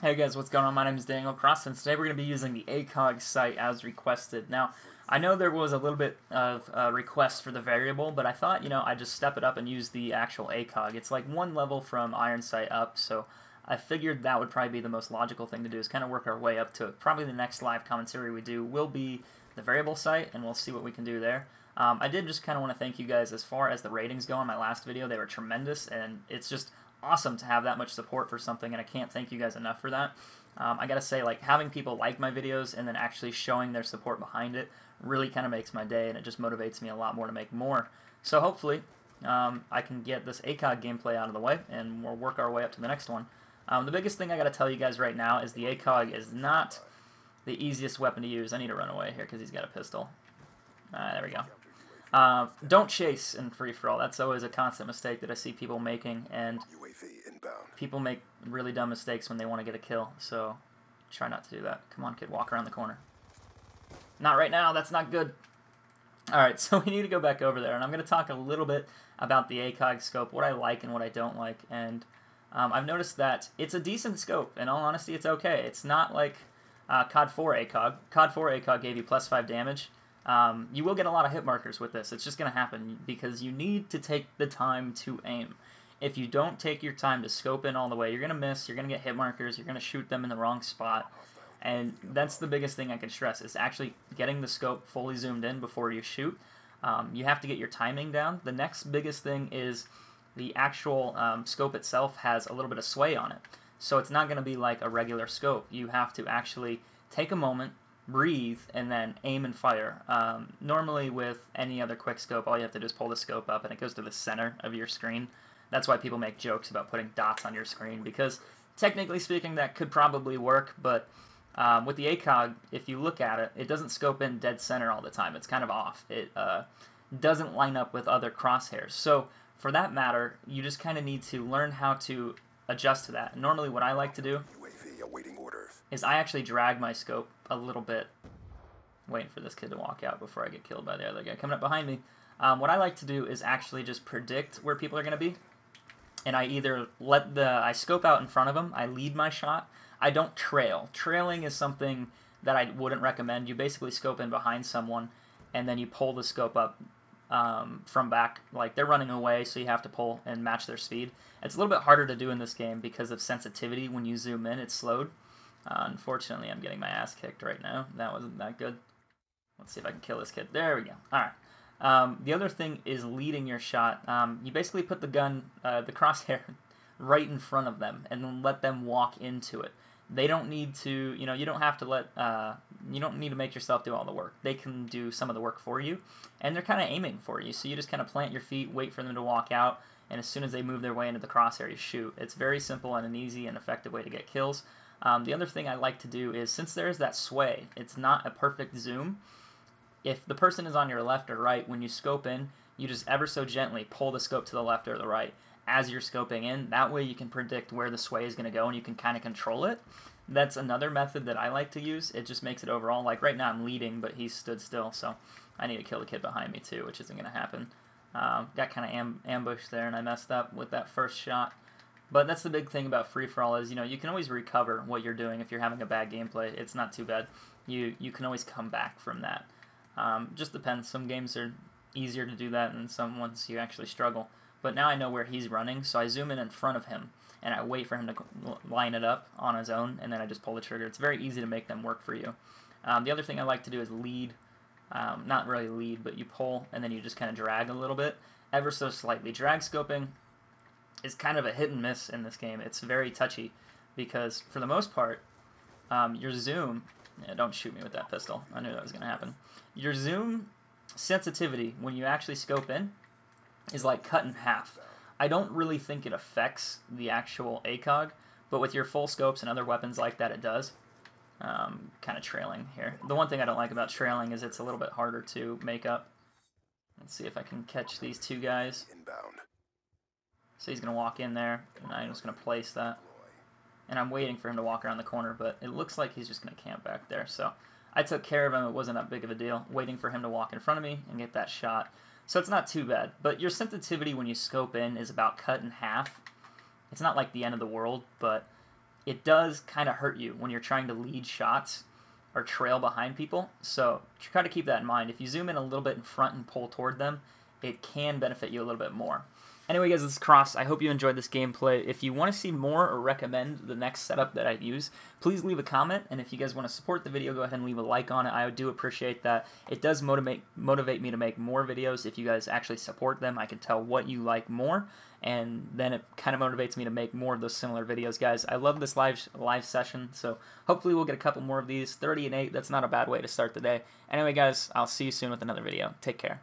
Hey guys, what's going on? My name is Daniel Kross, and today we're going to be using the ACOG site as requested. Now, I know there was a little bit of request for the variable, but I thought, I'd just step it up and use the actual ACOG. It's like one level from Iron Sight up, so I figured that would probably be the most logical thing to do, is kind of work our way up to it. Probably the next live commentary we do will be the variable site, and we'll see what we can do there. I did just kind of want to thank you guys as far as the ratings go on my last video. They were tremendous, and it's just awesome to have that much support for something, and I can't thank you guys enough for that. I gotta say, like, having people like my videos and then actually showing their support behind it really kind of makes my day, and it just motivates me a lot more to make more. So hopefully I can get this ACOG gameplay out of the way, and we'll work our way up to the next one. The biggest thing I gotta tell you guys right now is the ACOG is not the easiest weapon to use. I need to run away here because he's got a pistol. There we go. Don't chase in free-for-all. That's always a constant mistake that I see people making, and people make really dumb mistakes when they want to get a kill, so try not to do that. Come on, kid, walk around the corner. Not right now, that's not good. Alright, so we need to go back over there, and I'm going to talk a little bit about the ACOG scope, what I like and what I don't like, and I've noticed that it's a decent scope. In all honesty, it's okay. It's not like COD 4 ACOG. COD 4 ACOG gave you +5 damage. You will get a lot of hit markers with this. It's just going to happen because you need to take the time to aim. If you don't take your time to scope in all the way, you're going to miss, you're going to get hit markers, you're going to shoot them in the wrong spot. And that's the biggest thing I can stress, is actually getting the scope fully zoomed in before you shoot. You have to get your timing down. The next biggest thing is the actual scope itself has a little bit of sway on it. So it's not going to be like a regular scope. You have to actually take a moment, breathe, and then aim and fire. Normally with any other quick scope, all you have to do is pull the scope up and it goes to the center of your screen. That's why people make jokes about putting dots on your screen, because technically speaking that could probably work, but with the ACOG, if you look at it, it doesn't scope in dead center all the time. It's kind of off. It doesn't line up with other crosshairs. So for that matter, you just kind of need to learn how to adjust to that. Normally what I like to do is I actually drag my scope a little bit, waiting for this kid to walk out before I get killed by the other guy coming up behind me. What I like to do is actually just predict where people are going to be, and I either I scope out in front of them, I lead my shot. I don't trail. Trailing is something that I wouldn't recommend. You basically scope in behind someone, and then you pull the scope up from back. Like, they're running away, so you have to pull and match their speed. It's a little bit harder to do in this game because of sensitivity. When you zoom in, it's slowed. Unfortunately, I'm getting my ass kicked right now. That wasn't that good. Let's see if I can kill this kid. There we go. Alright. The other thing is leading your shot. You basically put the gun, the crosshair, right in front of them and let them walk into it. They don't need to, you don't have to you don't need to make yourself do all the work. They can do some of the work for you, and they're kind of aiming for you. So you just kind of plant your feet, wait for them to walk out, and as soon as they move their way into the crosshair, you shoot. It's very simple and an easy and effective way to get kills. The other thing I like to do is, since there's that sway, it's not a perfect zoom. If the person is on your left or right, when you scope in, you just ever so gently pull the scope to the left or the right as you're scoping in. That way you can predict where the sway is going to go, and you can kind of control it. That's another method that I like to use. It just makes it overall, like right now I'm leading, but he stood still, so I need to kill the kid behind me too, which isn't going to happen. Got kind of ambushed there, and I messed up with that first shot. But that's the big thing about free-for-all is, you can always recover what you're doing if you're having a bad gameplay. It's not too bad. You can always come back from that. Just depends. Some games are easier to do that, and some ones you actually struggle. But now I know where he's running, so I zoom in front of him, and I wait for him to line it up on his own, and then I just pull the trigger. It's very easy to make them work for you. The other thing I like to do is lead. Not really lead, but you pull, and then you just kind of drag a little bit, ever so slightly. Drag scoping is kind of a hit and miss in this game. It's very touchy, because for the most part, your zoom... Yeah, don't shoot me with that pistol. I knew that was going to happen. Your zoom sensitivity, when you actually scope in, is like cut in half. I don't really think it affects the actual ACOG, but with your full scopes and other weapons like that, it does. Kind of trailing here. The one thing I don't like about trailing is it's a little bit harder to make up. Let's see if I can catch these two guys. So he's going to walk in there, and I'm just going to place that. And I'm waiting for him to walk around the corner, but it looks like he's just going to camp back there. So I took care of him. It wasn't that big of a deal. Waiting for him to walk in front of me and get that shot. So it's not too bad. But your sensitivity when you scope in is about cut in half. It's not like the end of the world, but it does kind of hurt you when you're trying to lead shots or trail behind people. So try to keep that in mind. If you zoom in a little bit in front and pull toward them, it can benefit you a little bit more. Anyway, guys, this is Kross. I hope you enjoyed this gameplay. If you want to see more or recommend the next setup that I use, please leave a comment. And if you guys want to support the video, go ahead and leave a like on it. I do appreciate that. It does motivate me to make more videos. If you guys actually support them, I can tell what you like more, and then it kind of motivates me to make more of those similar videos, guys. I love this live session, so hopefully we'll get a couple more of these. 30 and 8, that's not a bad way to start the day. Anyway, guys, I'll see you soon with another video. Take care.